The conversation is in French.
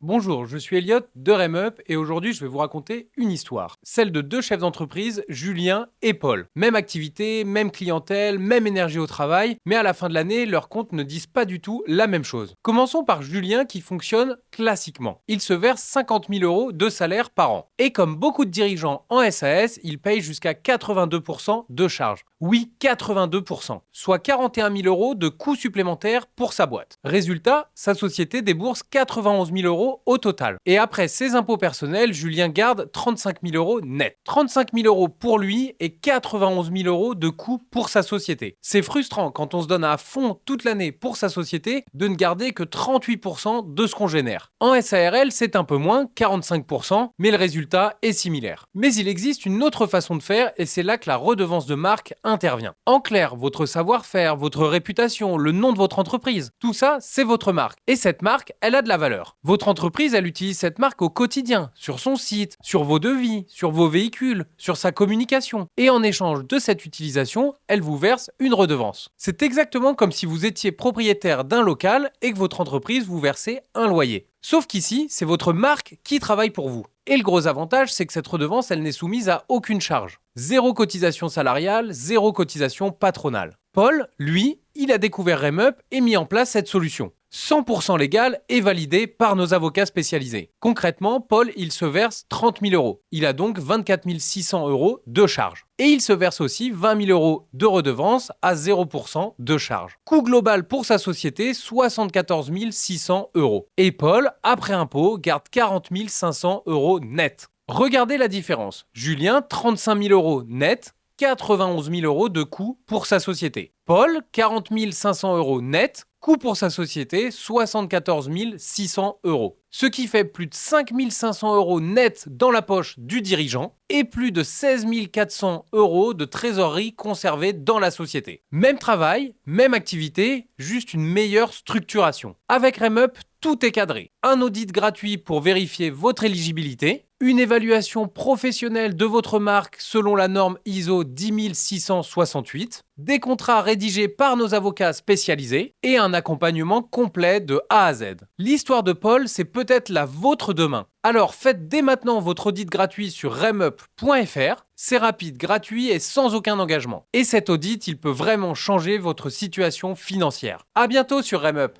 Bonjour, je suis Elliot de RemUp et aujourd'hui je vais vous raconter une histoire. Celle de deux chefs d'entreprise, Julien et Paul. Même activité, même clientèle, même énergie au travail, mais à la fin de l'année, leurs comptes ne disent pas du tout la même chose. Commençons par Julien qui fonctionne classiquement. Il se verse 50 000 euros de salaire par an. Et comme beaucoup de dirigeants en SAS, il paye jusqu'à 82% de charges. Oui, 82%, soit 41 000 euros de coûts supplémentaires pour sa boîte. Résultat, sa société débourse 91 000 euros au total. Et après ses impôts personnels, Julien garde 35 000 euros net. 35 000 euros pour lui et 91 000 euros de coûts pour sa société. C'est frustrant quand on se donne à fond toute l'année pour sa société de ne garder que 38% de ce qu'on génère. En SARL, c'est un peu moins, 45%, mais le résultat est similaire. Mais il existe une autre façon de faire et c'est là que la redevance de marque intervient. En clair, votre savoir-faire, votre réputation, le nom de votre entreprise, tout ça, c'est votre marque. Et cette marque, elle a de la valeur. Votre entreprise, elle utilise cette marque au quotidien, sur son site, sur vos devis, sur vos véhicules, sur sa communication. Et en échange de cette utilisation, elle vous verse une redevance. C'est exactement comme si vous étiez propriétaire d'un local et que votre entreprise vous versait un loyer. Sauf qu'ici, c'est votre marque qui travaille pour vous. Et le gros avantage, c'est que cette redevance, elle n'est soumise à aucune charge. Zéro cotisation salariale, zéro cotisation patronale. Paul, lui, il a découvert RemUp et mis en place cette solution. 100% légal et validé par nos avocats spécialisés. Concrètement, Paul, il se verse 30 000 euros. Il a donc 24 600 euros de charge. Et il se verse aussi 20 000 euros de redevance à 0% de charge. Coût global pour sa société, 74 600 euros. Et Paul, après impôt, garde 40 500 euros net. Regardez la différence. Julien, 35 000 euros net, 91 000 euros de coût pour sa société. Paul, 40 500 euros net, coût pour sa société, 74 600 euros. Ce qui fait plus de 5 500 euros net dans la poche du dirigeant et plus de 16 400 euros de trésorerie conservée dans la société. Même travail, même activité, juste une meilleure structuration. Avec RemUp, tout est cadré. Un audit gratuit pour vérifier votre éligibilité, une évaluation professionnelle de votre marque selon la norme ISO 10668, des contrats rédigés par nos avocats spécialisés et un accompagnement complet de A à Z. L'histoire de Paul, c'est peut-être la vôtre demain. Alors faites dès maintenant votre audit gratuit sur remup.fr. C'est rapide, gratuit et sans aucun engagement. Et cet audit, il peut vraiment changer votre situation financière. À bientôt sur RemUp.